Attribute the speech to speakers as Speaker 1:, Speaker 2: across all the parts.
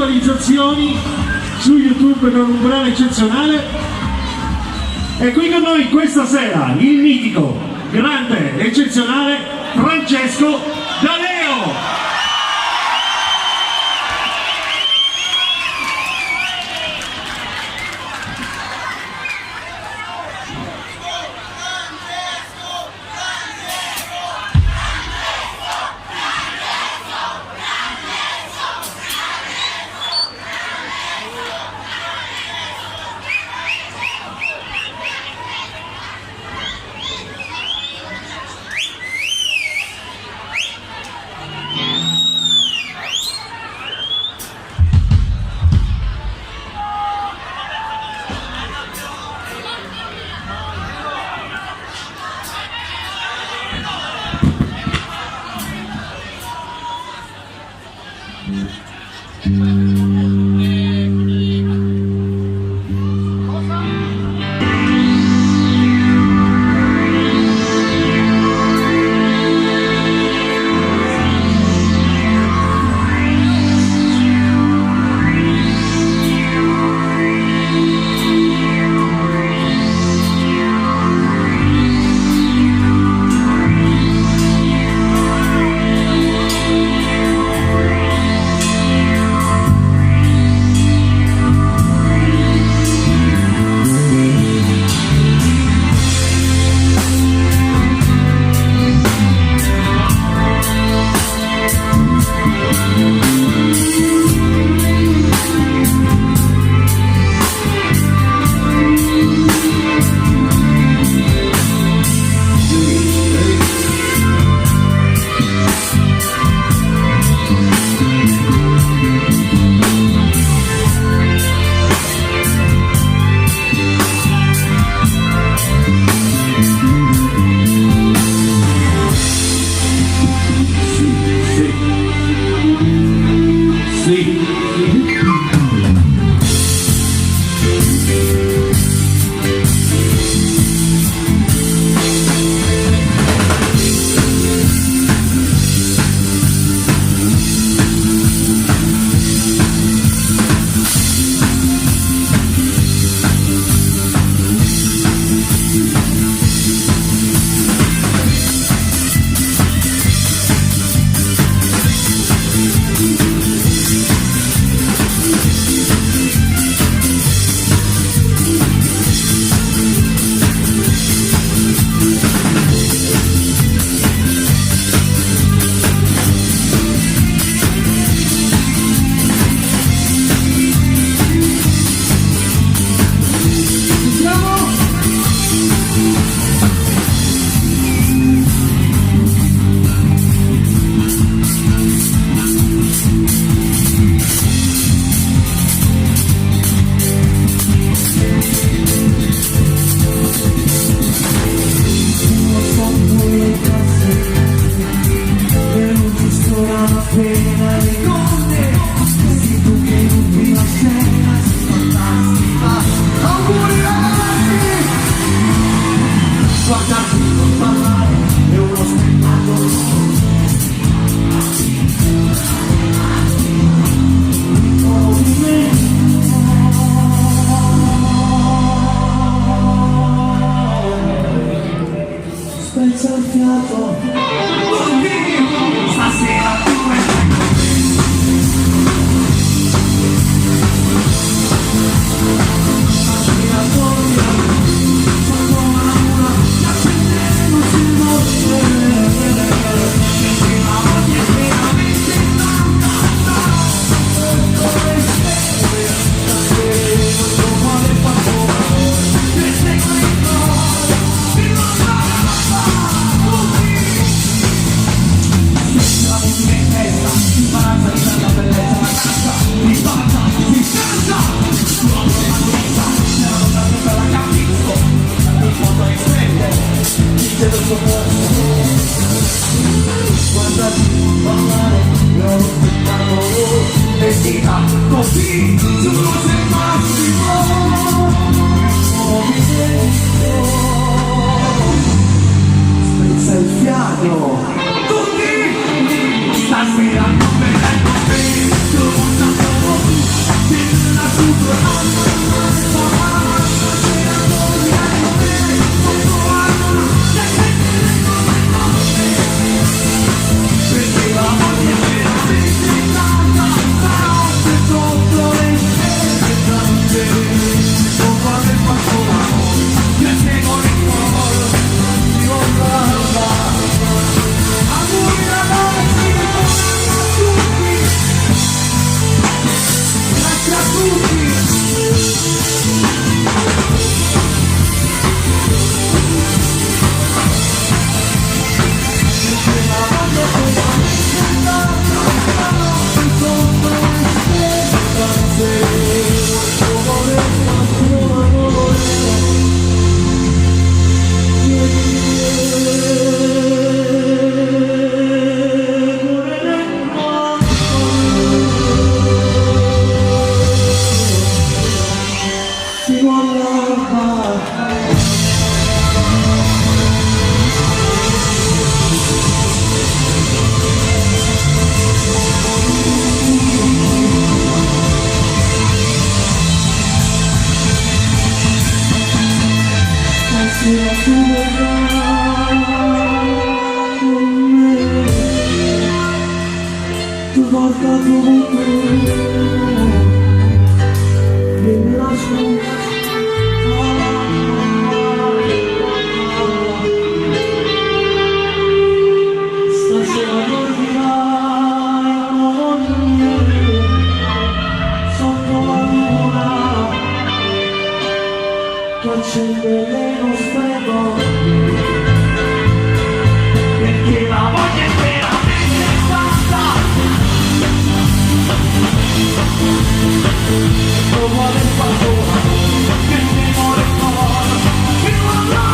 Speaker 1: visualizzazioni su YouTube con un brano eccezionale. E qui con noi questa sera il mitico, grande, eccezionale Francesco D'Aleo.
Speaker 2: Accende le nostre donne, perché la voglia è veramente tanta, lo vuole il padrone, che ne vuole cosa, che non la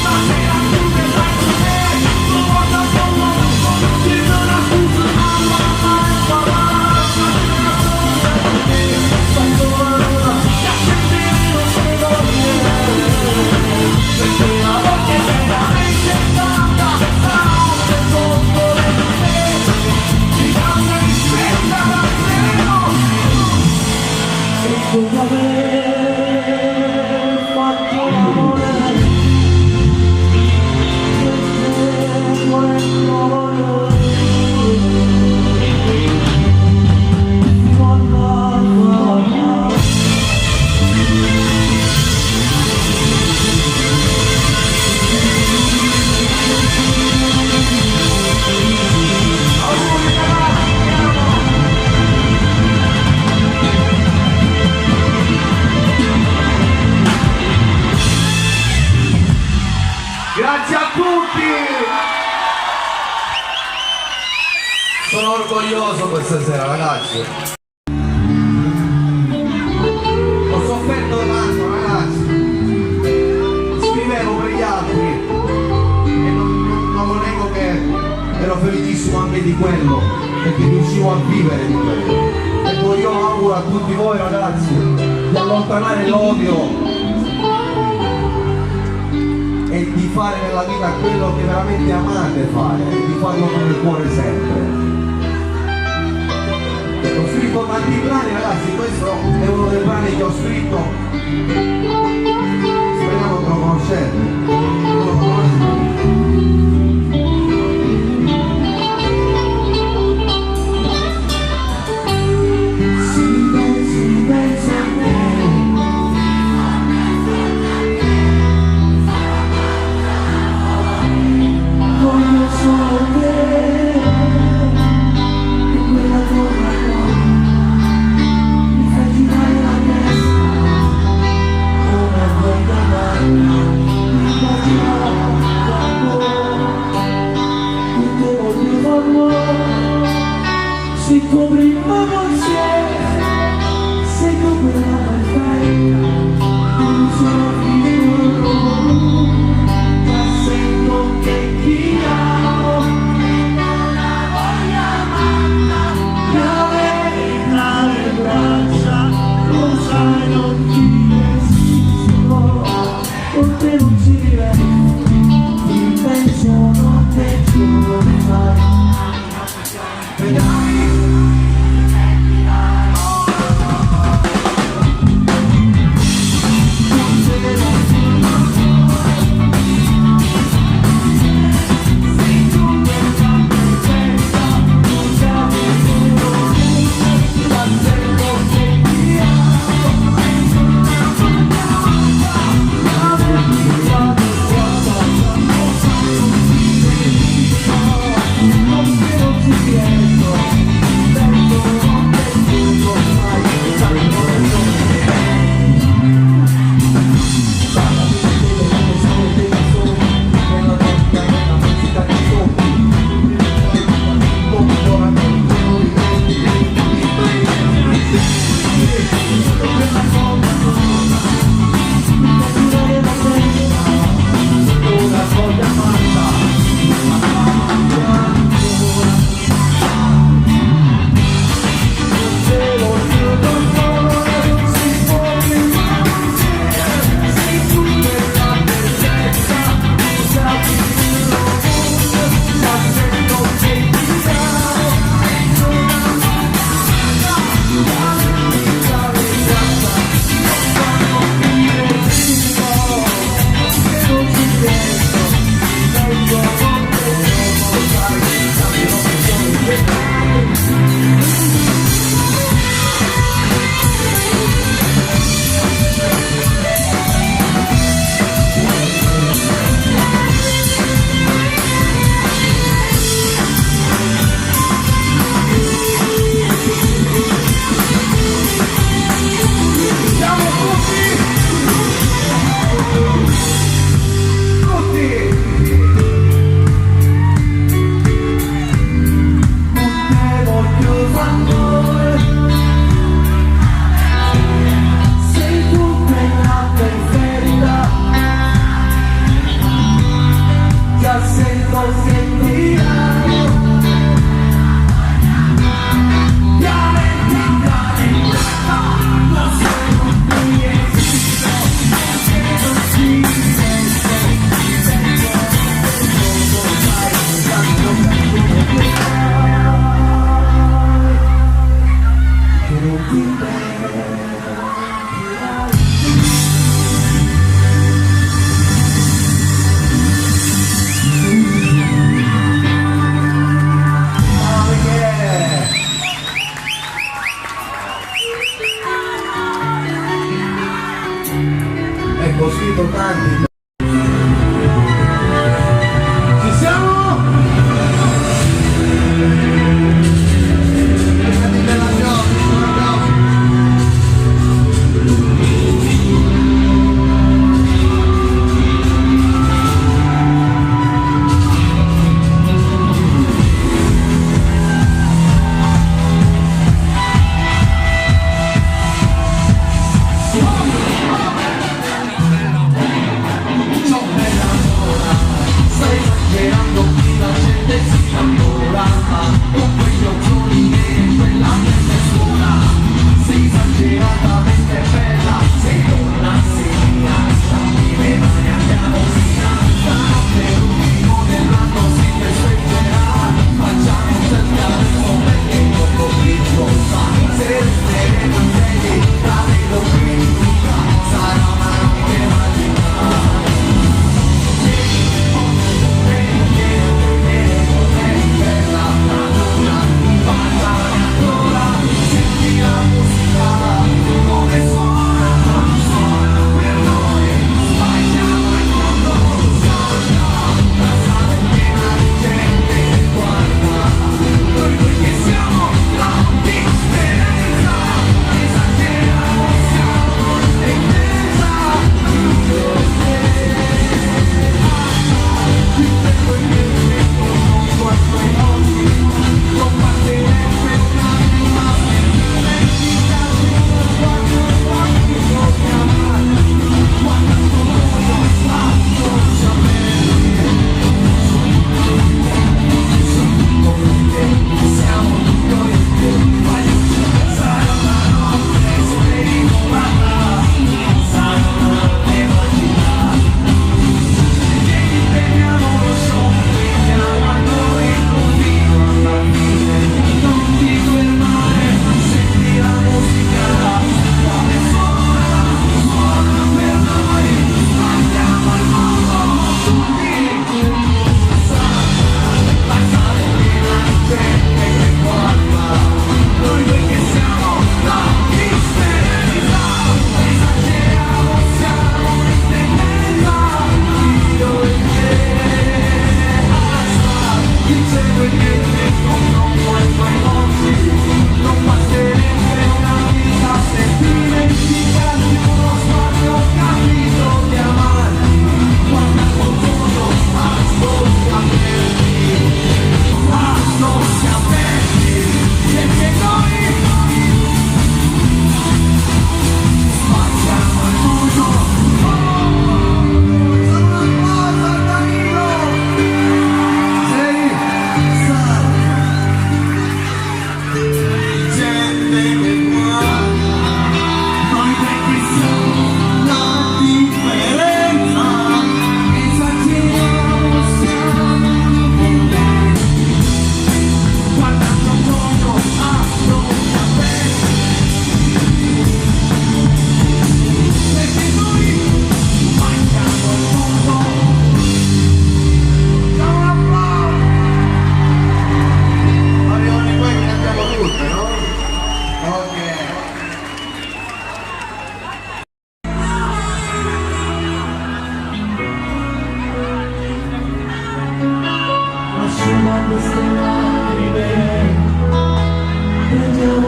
Speaker 2: stasera tu vedrai con me, lo guarda con l'uomo, che non ha scusa, ma è parlare, stasera tu vedrai con me, che accende le nostre donne, perché la voglia è veramente tanta, stanotte sotto le stelle, ci danno in stretta l'almeno, e dopo aver fatto l'amore, perché vuole l'amore,
Speaker 3: Grazie a tutti! Sono orgoglioso questa sera, ragazzi. Ho sofferto tanto, ragazzi. Scrivevo per gli altri e non lo nego che ero felicissimo anche di quello, perché riuscivo a vivere di quello. Ecco, io auguro a tutti voi, ragazzi, di allontanare l'odio e di fare nella vita quello che veramente amate fare e di farlo con il cuore sempre. Ho scritto tanti brani, ragazzi, questo è uno dei brani che ho scritto, speriamo che lo conoscete. Non lo conoscete?
Speaker 2: Si cobrimos con se cobra perfecta, un sorriso, ya sento che ti amo, la voglia matta, mi avevi tra le braccia, lo sai non ti esisto, con te non si vive, ti penso notte e giorno, sai.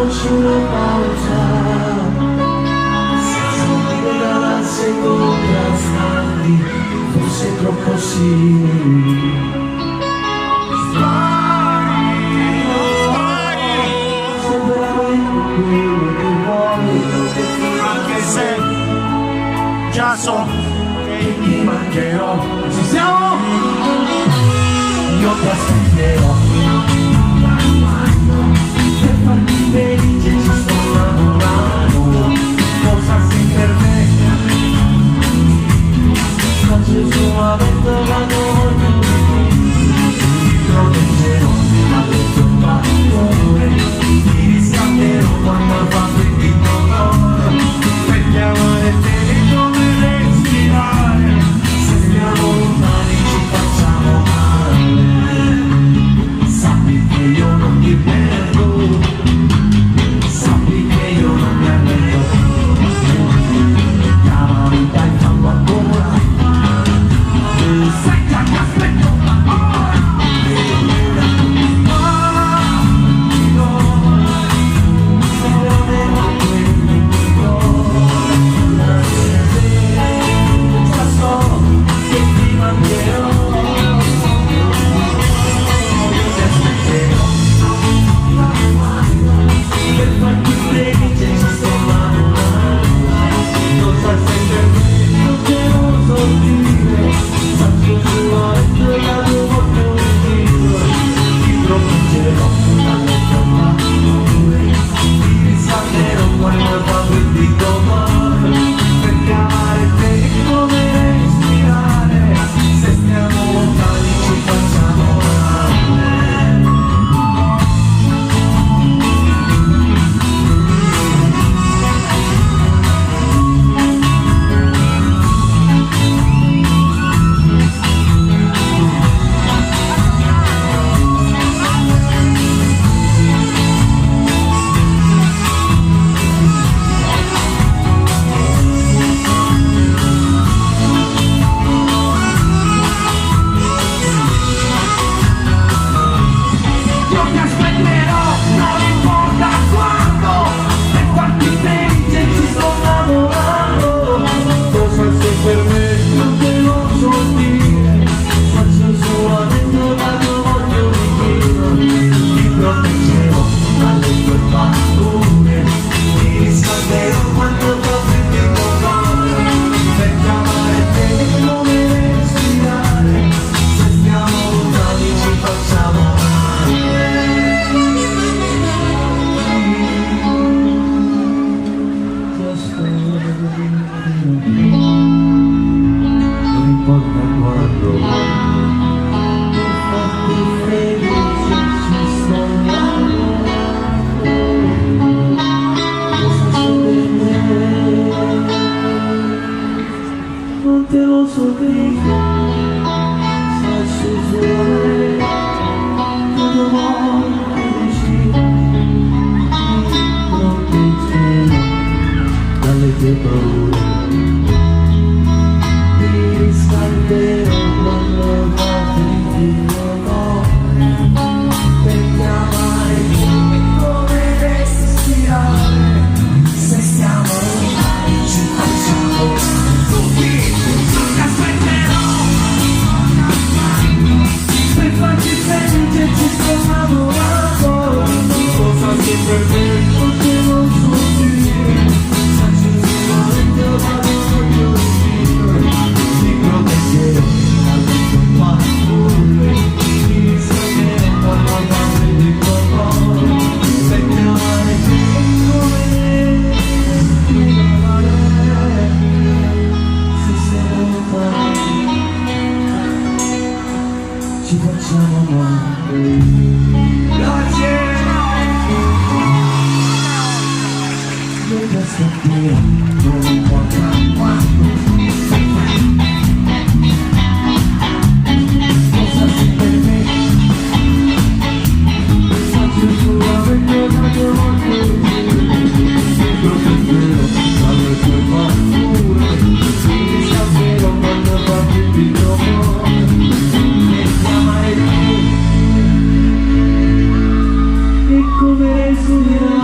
Speaker 2: Facciamoci una pausa, senza dire galassie contrastanti, forse troppo simili. Se veramente quello che vuoi,
Speaker 1: Anche se già so
Speaker 2: che ti mancherò. Ci siamo? Io ti aspetterò. Per farti felice ci sto lavorando. Cosa sei per me? Faccio il suo vento quando voglio. Ti proteggerò dalle tue paure. Ti riscatterò quando fa il dolore. Per chiamare te come respirare. Se stiamo lontani ci facciamo male. Sappi che io non ti perdo. Sappi che io non mi arrendo. Chiamami dai, fallo ancora. Sai già che aspetto ora. Non te lo so dire, faccio solo tutto voglio decine, non ti giro dalle tue paure, ti riscalderò quando fa freddo l'amore, per chiamare come respirare, se stiamo lontani ci facciamo tutti. Per farti felice ci sto lavorando. Cosa che per me non te lo so dire. Faccio solamente vado voglio vivere. Ti proteggerò dalle tue paure. Ti riscalderò quando parli di tuo cuore. Per chiamare te come respirare. Se sei lontano ci facciamo male. Grazie. Io ti aspetterò, non importa quanto. Cosa sei per me? Faccio solamente una tua voce. Ti proteggerò dalle tue paure. Ti riscalderò quando parli di tuo cuore. E come resumirà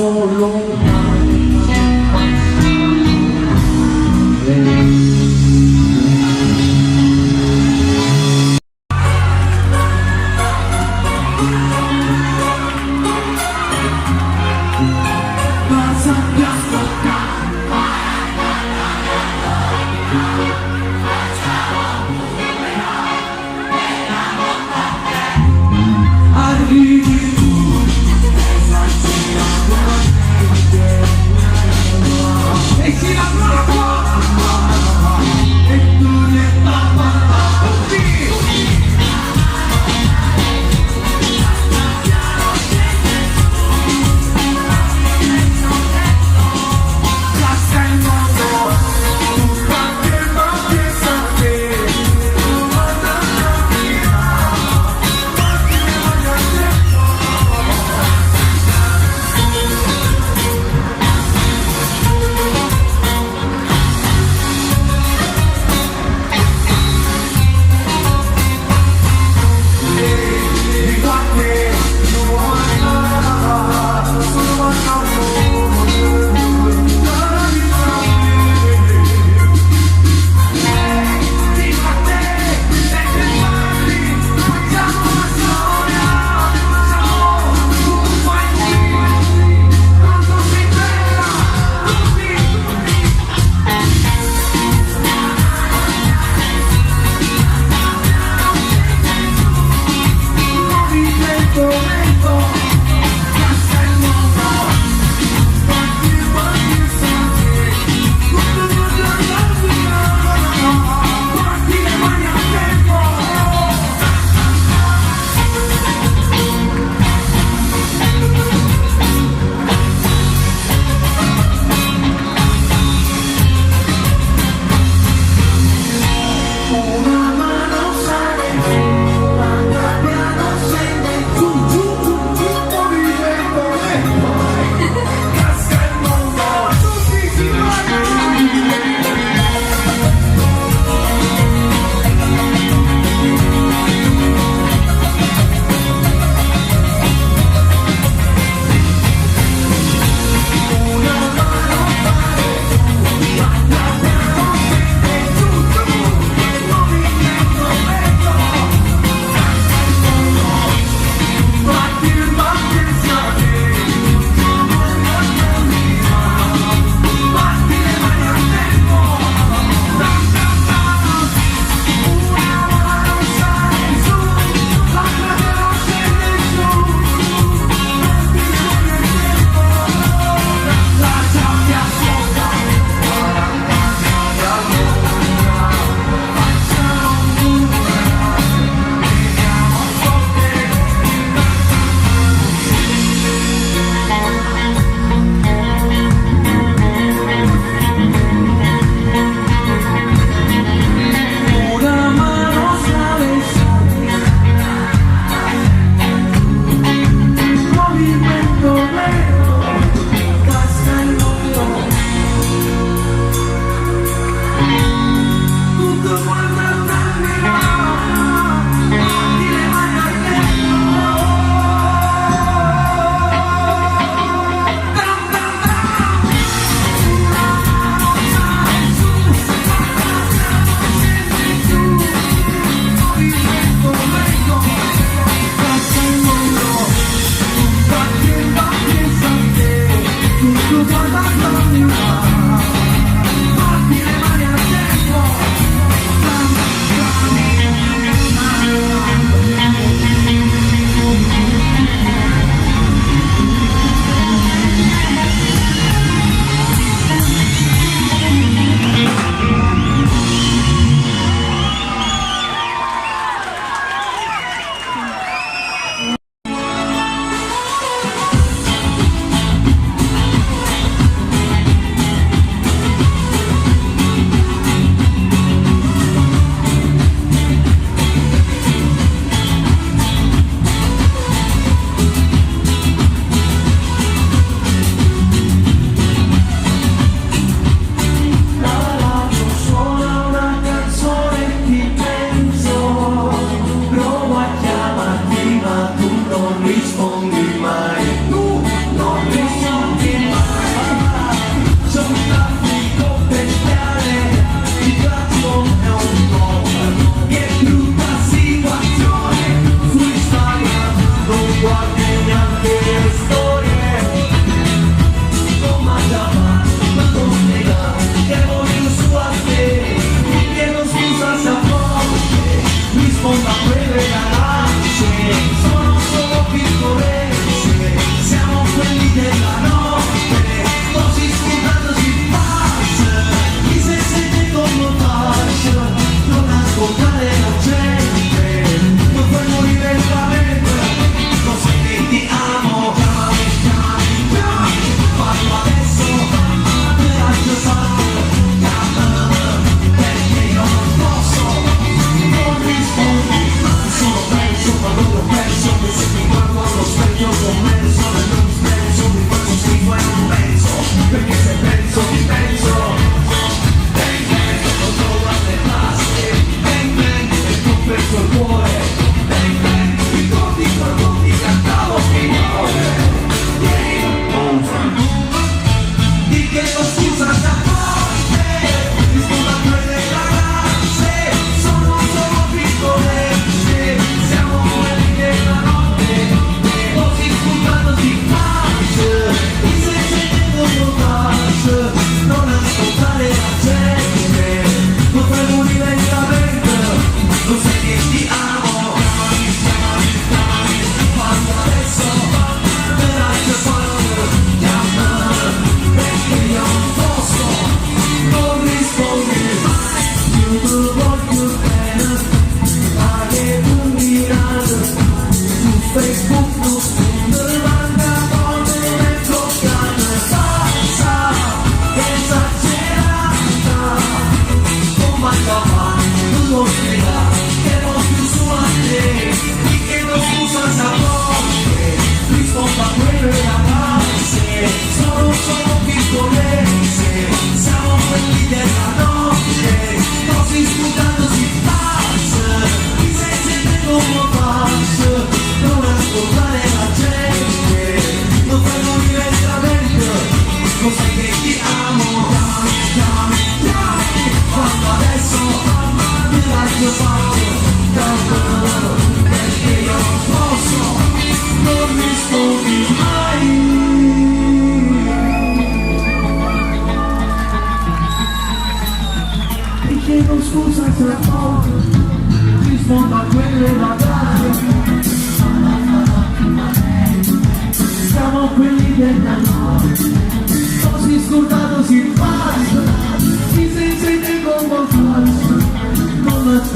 Speaker 2: lontano. Arrivi tu, sai se ancora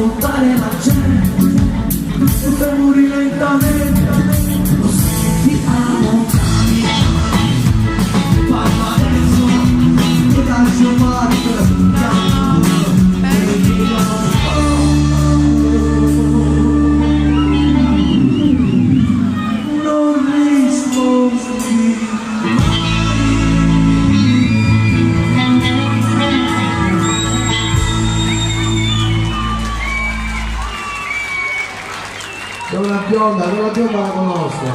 Speaker 2: ascoltare la gente, tu per morire lentamente, lo sentiamo camminare, parla adesso, ti lascio non rispondi.
Speaker 3: C'è una bionda la conosco.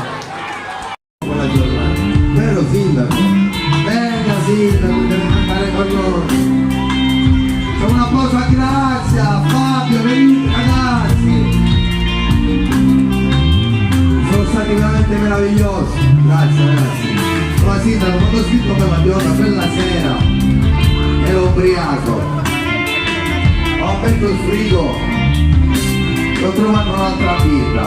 Speaker 3: Buona giornata. Vero sindaco? Venga sindaco, deve andare con noi. C'è un applauso a Grazia, a Fabio, venite ragazzi. Sono stati veramente meravigliosi. Grazie ragazzi. Ma sindaco, quando ho scritto per la bionda, quella sera ero ubriaco. Ho aperto il frigo. Ho trovato un'altra birra,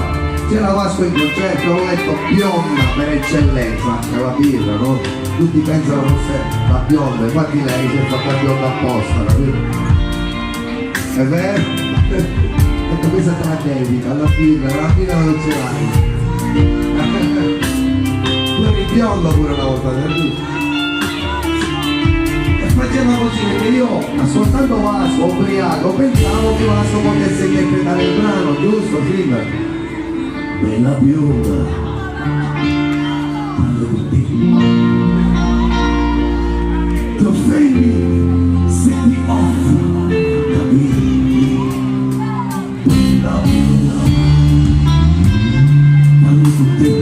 Speaker 3: c'era Vasco in concerto, ho detto bionda per eccellenza, è la birra, no? Tutti pensano fosse la bionda, infatti lei si è fatta bionda apposta, capito? È vero? Ho detto questa te la dedica, la birra non ce l'hai. Tu eri bionda pure una volta, capito? Faceva così perché io ascoltando Vasco ubriaco pensavo che Vasco potesse interpretare il brano, giusto Silvia? Bella bionda, parlo con te, ti offendi se ti offro capire. Bella bionda, parlo con te,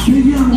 Speaker 3: vediamo.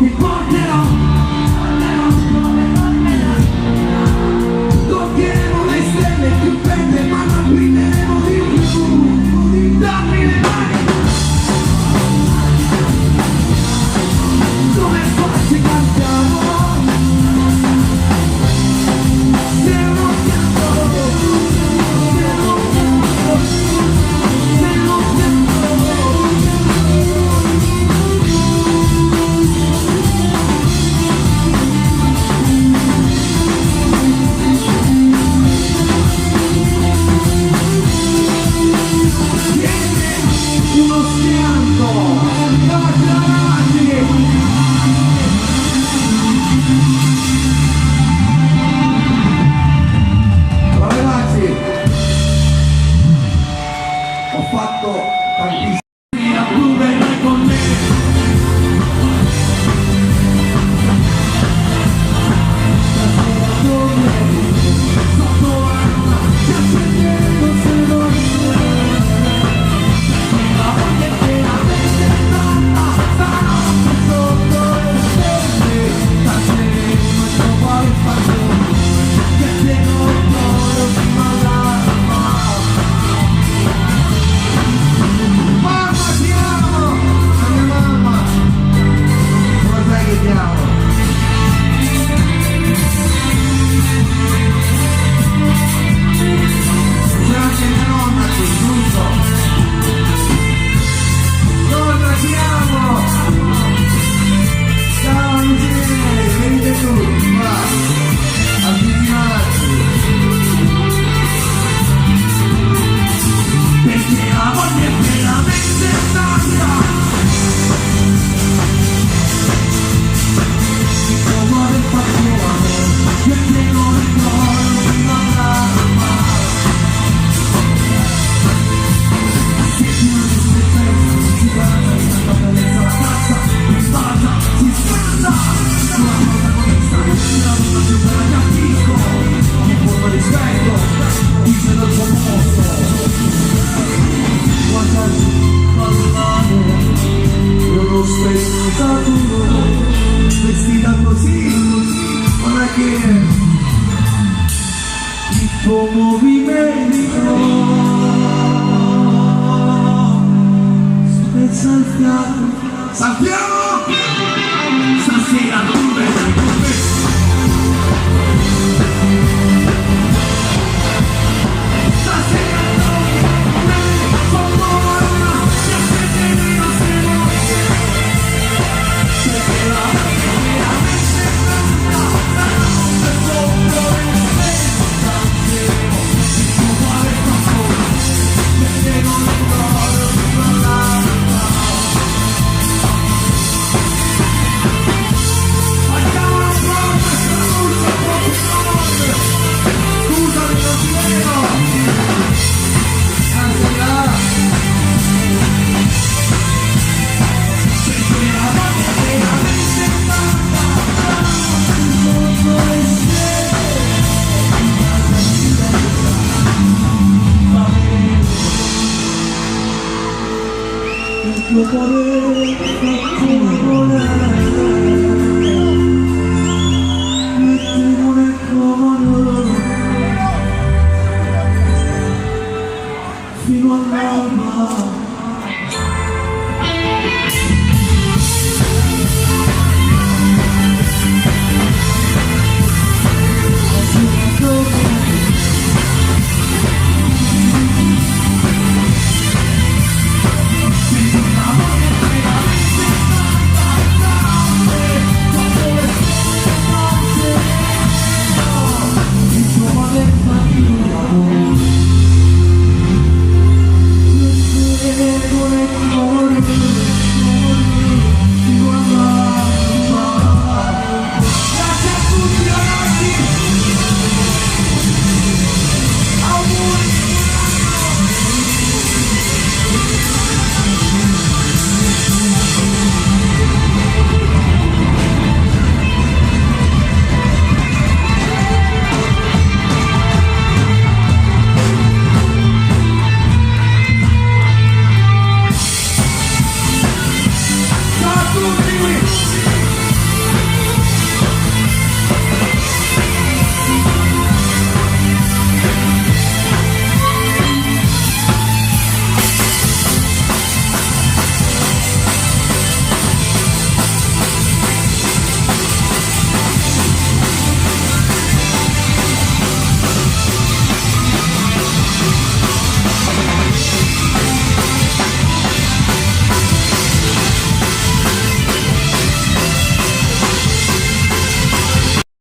Speaker 2: ti porterò. Toccheremo le stelle più belle, ma non brilleremo di più. Dammi le mani. Come forse cantiamo. Se non pianto, se non pianto, se non pianto. Uno schianto, davanti avanti.
Speaker 3: Ma ragazzi, ho fatto tantissimo.
Speaker 2: Tu verrai con me. Stasera dormi sotto la luna, ti aspetterò se non la voglia che la mente è tanta, stanotte sotto le stelle, tasseremo il tuo cuore spazio, che se non muoio fino all'alma.
Speaker 3: Mamma ti amo! La mia mamma! Non lo sai che ti amo! C'è anche mia nonna qui, giusto? Nonna ti amo! Ciao Luciene, venite tutti, va! Avvicinarci!
Speaker 2: Perché la voglia è veramente tanta. Il tuo cuore fa fuoco, che te non ricordo fino all'alma. Se chiudi le feste, si guarda la bellezza, la cazza, si bacia, si scansa. Sulla cosa conquista, la donna più bella che capisco. In forma di rispetto, dice dal suo posto. Guardati, parlare, io l'ho spezzato, vestita così, non è che il tuo movimento spezza il fiato. Sappiamo, stasera tu verrai con me. Stasera sotto la luna, ti aspetterò se non perché la voglia è veramente tanta, stanotte sotto le stelle, danzeremo il tuo cuore fa fuoco, perché non ricordo fino all'alba. Facciamo un applauso a questa musica popolare. Scusami, non ti vedo. Anzi, là. Perché la voglia è veramente tanta, sotto le stelle, va bene. Il tuo cuore fa